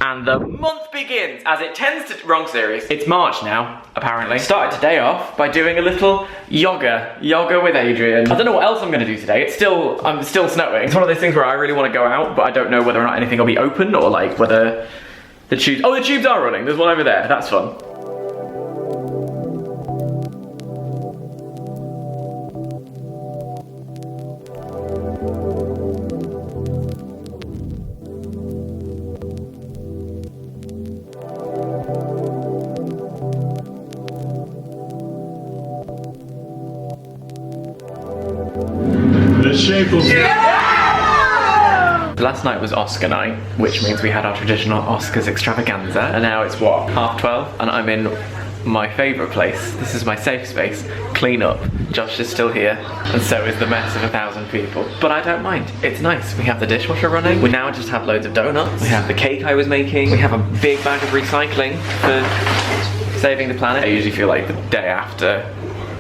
and the month begins, as it tends to. Wrong series. It's March now, apparently. Started today off by doing a little yoga with Adrian. I don't know what else I'm gonna do today. I'm still snowing. It's one of those things where I really want to go out, but I don't know whether or not anything will be open or like whether the tubes. Oh, the tubes are running. There's one over there. That's fun. Last night was Oscar night, which means we had our traditional Oscars extravaganza, and now it's what, 12:30, and I'm in my favourite place. This is my safe space. Clean up. Josh is still here, and so is the mess of 1,000 people. But I don't mind. It's nice. We have the dishwasher running. We now just have loads of donuts. We have the cake I was making. We have a big bag of recycling for saving the planet. I usually feel like the day after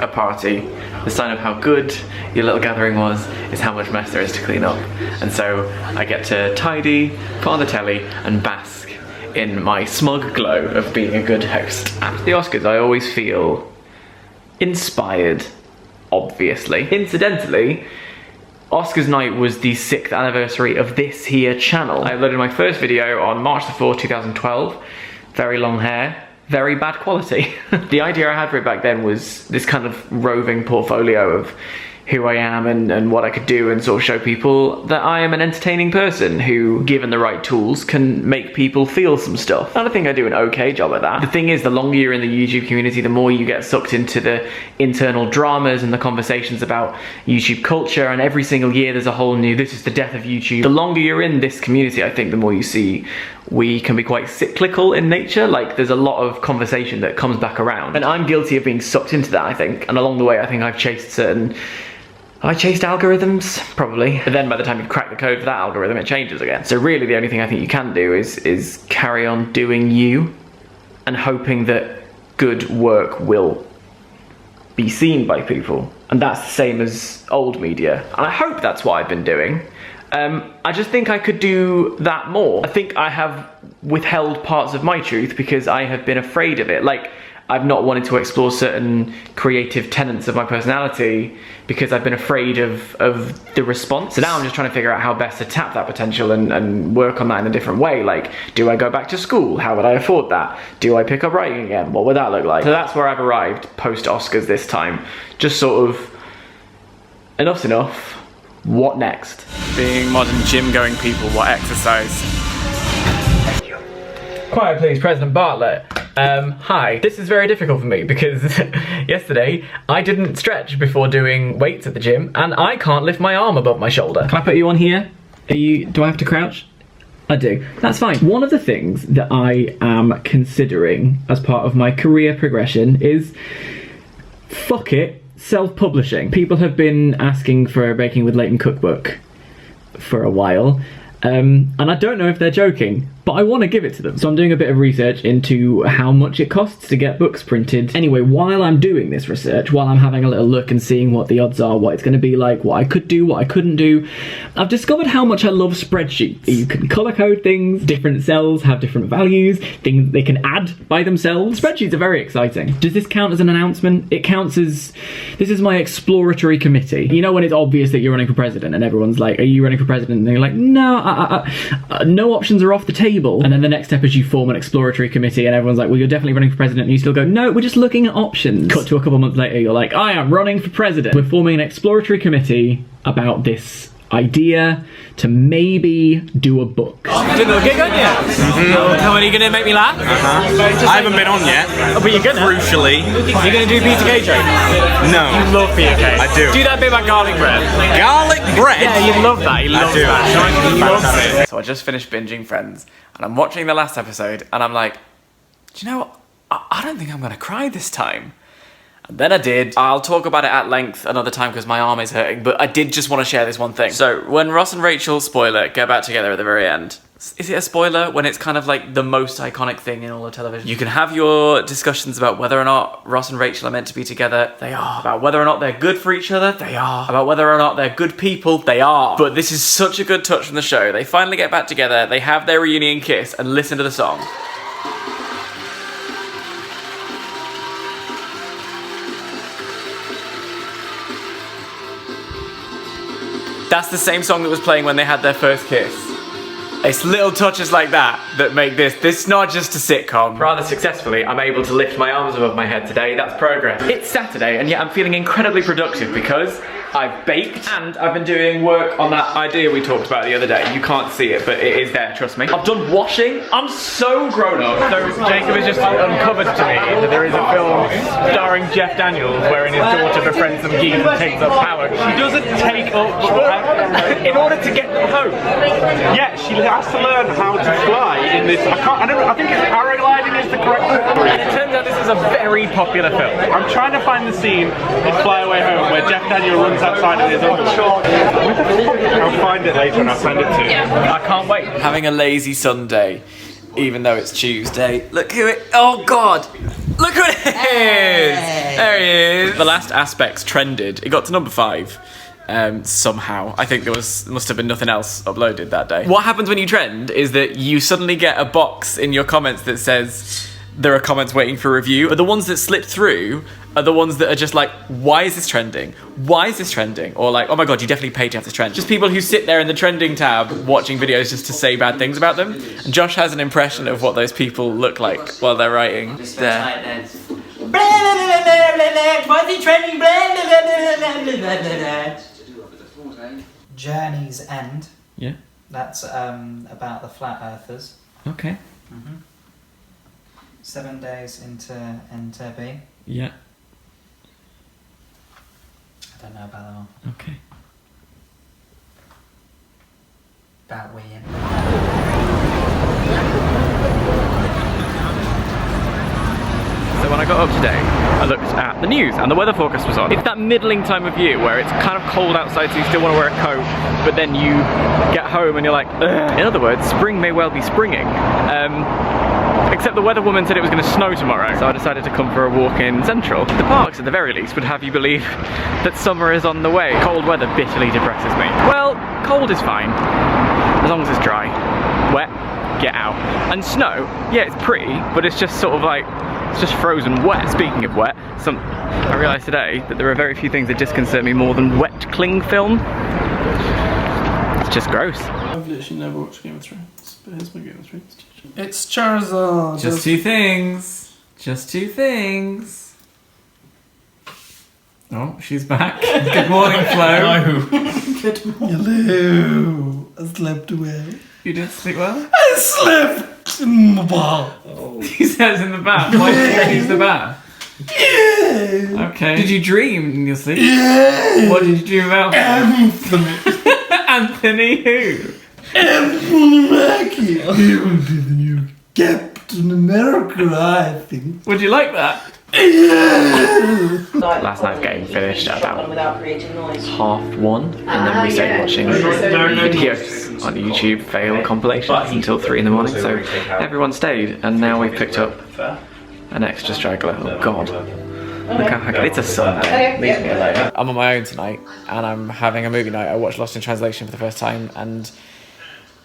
a party, the sign of how good your little gathering was is how much mess there is to clean up. And so I get to tidy, put on the telly, and bask in my smug glow of being a good host. After the Oscars, I always feel inspired, obviously. Incidentally, Oscars night was the 6th anniversary of this here channel. I uploaded my first video on March the 4th, 2012. Very long hair. Very bad quality. The idea I had for it back then was this kind of roving portfolio of who I am and what I could do, and sort of show people that I am an entertaining person who, given the right tools, can make people feel some stuff. And I think I do an okay job at that. The thing is, the longer you're in the YouTube community, the more you get sucked into the internal dramas and the conversations about YouTube culture, and every single year there's a whole new, this is the death of YouTube. The longer you're in this community, I think the more you see we can be quite cyclical in nature. Like, there's a lot of conversation that comes back around. And I'm guilty of being sucked into that, I think. And along the way, I think I've chased algorithms, probably. But then by the time you crack the code for that algorithm, it changes again. So really the only thing I think you can do is carry on doing you and hoping that good work will be seen by people. And that's the same as old media. And I hope that's what I've been doing. I just think I could do that more. I think I have withheld parts of my truth because I have been afraid of it. Like, I've not wanted to explore certain creative tenets of my personality because I've been afraid of the response. So now I'm just trying to figure out how best to tap that potential and work on that in a different way. Like, do I go back to school? How would I afford that? Do I pick up writing again? What would that look like? So that's where I've arrived post-Oscars this time. Just sort of, enough's enough. What next? Being modern gym-going people, what exercise? Quiet please, President Bartlett. Hi. This is very difficult for me because yesterday I didn't stretch before doing weights at the gym, and I can't lift my arm above my shoulder. Can I put you on here? Do I have to crouch? I do. That's fine. One of the things that I am considering as part of my career progression is, fuck it, self-publishing. People have been asking for a Baking with Layton cookbook for a while, and I don't know if they're joking, but I want to give it to them. So I'm doing a bit of research into how much it costs to get books printed. Anyway, while I'm doing this research, while I'm having a little look and seeing what the odds are, what it's going to be like, what I could do, what I couldn't do, I've discovered how much I love spreadsheets. You can color code things, different cells have different values, things they can add by themselves. Spreadsheets are very exciting. Does this count as an announcement? It counts as, this is my exploratory committee. You know when it's obvious that you're running for president and everyone's like, are you running for president? And you're like, no, no options are off the table. And then the next step is you form an exploratory committee and everyone's like, well, you're definitely running for president, and you still go, no, we're just looking at options. Cut to a couple months later, you're like, I am running for president. We're forming an exploratory committee about this idea to maybe do a book. Didn't look good yet. How are you going to make me laugh? I haven't been on yet. Oh, but you're gonna. Crucially. You're going to do Peter Kay jokes? No. You love Peter Kay. I do. Do that bit about garlic bread. Garlic bread? Yeah, you love that. He loves that. He loves it. So I just finished binging Friends, and I'm watching the last episode, and I'm like, do you know what? I don't think I'm going to cry this time. And then I did. I'll talk about it at length another time because my arm is hurting, but I did just want to share this one thing. So when Ross and Rachel, spoiler, get back together at the very end, Is it a spoiler when it's kind of like the most iconic thing in all of television? You can have your discussions about whether or not Ross and Rachel are meant to be together. They are. About whether or not they're good for each other. They are. About whether or not they're good people. They are. But this is such a good touch from the show. They finally get back together. They have their reunion kiss and listen to the song. That's the same song that was playing when they had their first kiss. It's little touches like that that make this not just a sitcom. Rather successfully, I'm able to lift my arms above my head today. That's progress. It's Saturday, and yet I'm feeling incredibly productive because I've baked and I've been doing work on that idea we talked about the other day. You can't see it, but it is there, trust me. I've done washing. I'm so grown up. So Jacob has just uncovered to me that there is a film starring Jeff Daniels wherein his daughter befriends some geese and takes up power. She doesn't take up in order to get them home. Yeah, she has to learn how to fly in this. I think it's paragliding is the correct word. And it turns out this is a very popular film. I'm trying to find the scene in Fly Away Home where Jeff Daniels runs outside of his underwear. I'll find it later and I'll send it to you. I can't wait. Having a lazy Sunday, even though it's Tuesday. Look who it. Oh God! Look who it is! There he is. The Last Aspects trended. It got to number 5. Somehow. I think must have been nothing else uploaded that day. What happens when you trend is that you suddenly get a box in your comments that says there are comments waiting for review, but the ones that slip through are the ones that are just like, why is this trending? Why is this trending? Or like, oh my God, you definitely paid to have this trend. Just people who sit there in the trending tab watching videos just to say bad things about them. And Josh has an impression of what those people look like while they're writing. Just there. Why is he trending? Journey's End. Yeah. That's about the flat earthers. Okay. 7 days into Entebbe. Yeah. I don't know about that one. Okay. About Wherein. So when I got up today, I looked at the news and the weather forecast was on. It's that middling time of year where it's kind of cold outside, so you still want to wear a coat, but then you get home and you're like, ugh. In other words, spring may well be springing. Except the weather woman said it was going to snow tomorrow, so I decided to come for a walk in Central. The parks, at the very least, would have you believe that summer is on the way. Cold weather bitterly depresses me. Well, cold is fine, as long as it's dry. Wet, get out. And snow, yeah, it's pretty, but it's just sort of like, it's just frozen wet. Speaking of wet, I realised today that there are very few things that disconcert me more than wet cling film. It's just gross. I've literally never watched Game of Thrones, but here's my Game of Thrones t-shirt. It's Charizard! Just 2 things. Just 2 things. Oh, she's back. Good morning, Flo. Good morning. Hello. I slept away. You didn't sleep well? I slept in the bath. He says in the bath. Why did you use the bath? Yeah. Okay. Did you dream in your sleep? Yeah. What did you dream about? Anthony. Anthony who? Anthony Mackie. He will be the new Captain America, I think. Would you like that? Yeah. Last night's game finished at about 1:30, and then we stayed watching videos on YouTube, fail compilations until 3 in the morning, so everyone stayed, and now we've picked up an extra straggler. Oh God. Look how it's a Sunday. Leave me alone. I'm on my own tonight, and I'm having a movie night. I watched Lost in Translation for the first time, and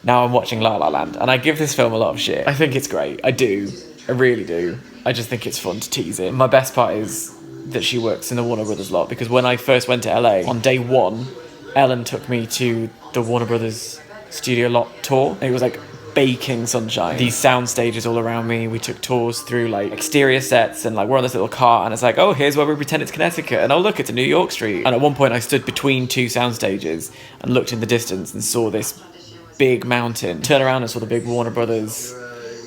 now I'm watching La La Land, and I give this film a lot of shit. I think it's great. I do. I really do. I just think it's fun to tease it. My best part is that she works in the Warner Brothers lot, because when I first went to LA, on day 1, Ellen took me to the Warner Brothers studio lot tour. It was like baking sunshine. These sound stages all around me. We took tours through like exterior sets, and like we're on this little car, and it's like, oh, here's where we pretend it's Connecticut, and oh look, it's a New York street. And at one point I stood between 2 sound stages and looked in the distance and saw this big mountain. Turned around and saw the big Warner Brothers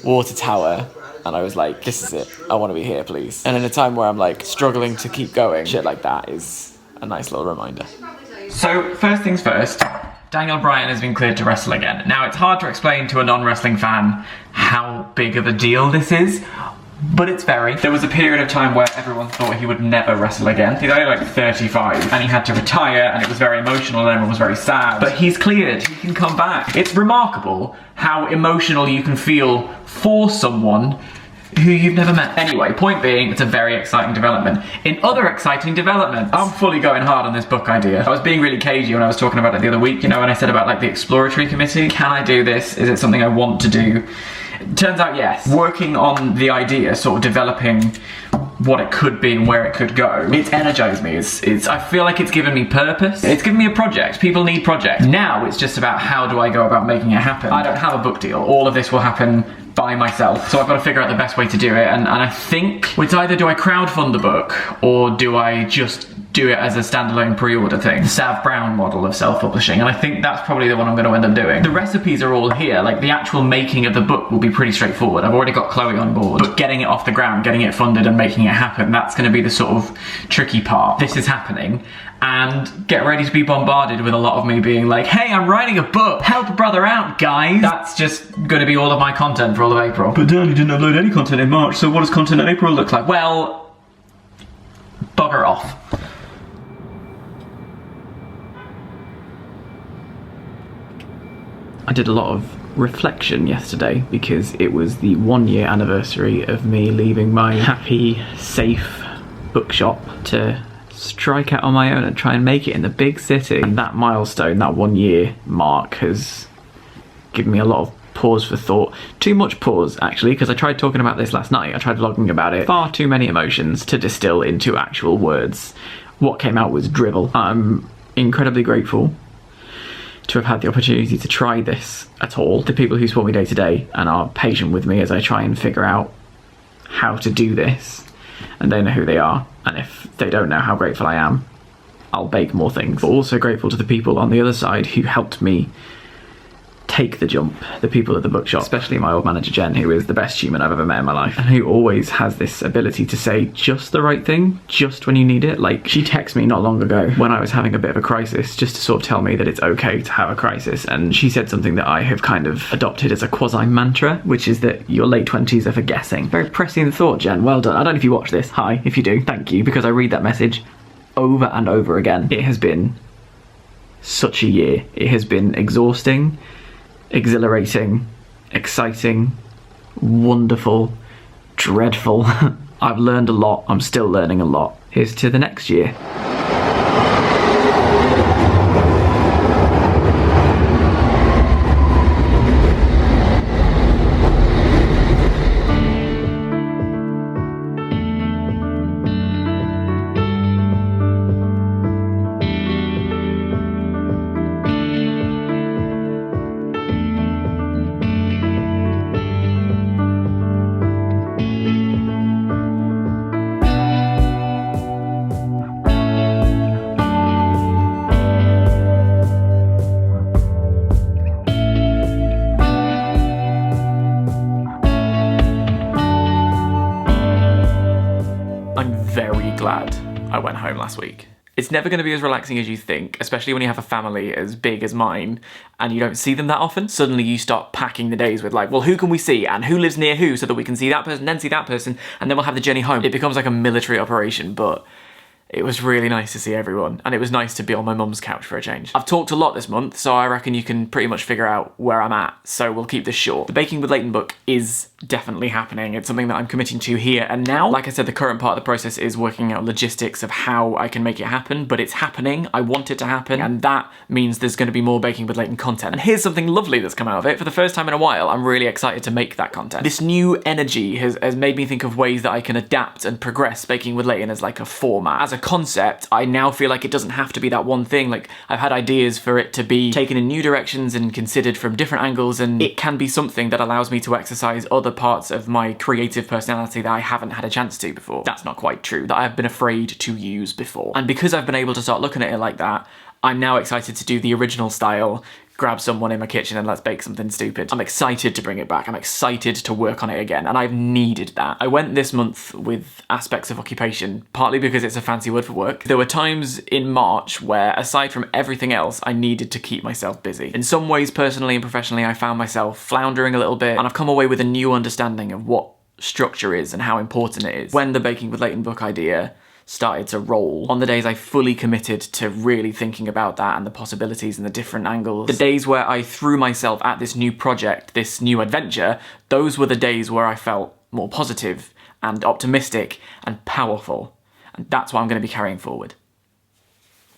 water tower, and I was like, this is it. I want to be here, please. And in a time where I'm like struggling to keep going, shit like that is a nice little reminder. So first things first, Daniel Bryan has been cleared to wrestle again. Now, it's hard to explain to a non-wrestling fan how big of a deal this is. but it's very. There was a period of time where everyone thought he would never wrestle again. He's only like 35 and he had to retire, and it was very emotional and everyone was very sad. But he's cleared, he can come back. It's remarkable how emotional you can feel for someone who you've never met. Anyway, point being, it's a very exciting development. In other exciting developments, I'm fully going hard on this book idea. I was being really cagey when I was talking about it the other week, you know, when I said about like the Exploratory committee. Can I do this? Is it something I want to do? Turns out yes. Working on the idea, sort of developing what it could be and where it could go, it's energized me. I feel like it's given me purpose. It's given me a project. People need projects. Now it's just about how do I go about making it happen. I don't have a book deal. All of this will happen by myself. So I've got to figure out the best way to do it. And I think it's either do I crowdfund the book or do I just do it as a standalone pre-order thing. The Sav Brown model of self-publishing, and I think that's probably the one I'm going to end up doing. The recipes are all here, like the actual making of the book will be pretty straightforward. I've already got Chloe on board, but getting it off the ground, getting it funded and making it happen, that's going to be the sort of tricky part. This is happening, and get ready to be bombarded with a lot of me being like, hey, I'm writing a book, help a brother out, guys. That's just going to be all of my content for all of April. But Dan, you didn't upload any content in March, so what does content in April look like? Well, bugger off. I did a lot of reflection yesterday because it was the 1 year anniversary of me leaving my happy, safe bookshop to strike out on my own and try and make it in the big city. And that milestone, that 1 year mark, has given me a lot of pause for thought. Too much pause, actually, because I tried talking about this last night. I tried vlogging about it. Far too many emotions to distill into actual words. What came out was drivel. I'm incredibly grateful to have had the opportunity to try this at all. The people who support me day to day and are patient with me as I try and figure out how to do this, and they know who they are, and if they don't know how grateful I am, I'll bake more things. But also grateful to the people on the other side who helped me take the jump, the people at the bookshop, especially my old manager Jen, who is the best human I've ever met in my life, and who always has this ability to say just the right thing, just when you need it. Like, she texted me not long ago when I was having a bit of a crisis, just to sort of tell me that it's okay to have a crisis, and she said something that I have kind of adopted as a quasi-mantra, which is that your late 20s are for guessing. Very prescient thought, Jen, well done. I don't know if you watch this, hi, if you do, thank you, because I read that message over and over again. It has been such a year. It has been exhausting, exhilarating, exciting, wonderful, dreadful. I've learned a lot, I'm still learning a lot. Here's to the next year. Glad I went home last week. It's never going to be as relaxing as you think, especially when you have a family as big as mine and you don't see them that often. Suddenly you start packing the days with like, well, who can we see and who lives near who so that we can see that person, then see that person, and then we'll have the journey home. It becomes like a military operation, but it was really nice to see everyone, and it was nice to be on my mum's couch for a change. I've talked a lot this month, so I reckon you can pretty much figure out where I'm at, so we'll keep this short. The Baking with Layton book is definitely happening. It's something that I'm committing to here and now. Like I said, the current part of the process is working out logistics of how I can make it happen, but it's happening. I want it to happen, and that means there's going to be more Baking with Layton content. And here's something lovely that's come out of it. For the first time in a while, I'm really excited to make that content. This new energy has made me think of ways that I can adapt and progress Baking with Layton as like a format. As a concept, I now feel like it doesn't have to be that one thing. Like, I've had ideas for it to be taken in new directions and considered from different angles, and it can be something that allows me to exercise other parts of my creative personality that I haven't had a chance to before. That's not quite true, that I've been afraid to use before. And because I've been able to start looking at it like that, I'm now excited to do the original style, grab someone in my kitchen and let's bake something stupid. I'm excited to bring it back. I'm excited to work on it again, and I've needed that. I went this month with aspects of occupation, partly because it's a fancy word for work. There were times in March where, aside from everything else, I needed to keep myself busy. In some ways, personally and professionally, I found myself floundering a little bit, and I've come away with a new understanding of what structure is and how important it is. When the Baking with Layton book idea started to roll, on the days I fully committed to really thinking about that and the possibilities and the different angles, the days where I threw myself at this new project, this new adventure, those were the days where I felt more positive and optimistic and powerful. And that's what I'm going to be carrying forward.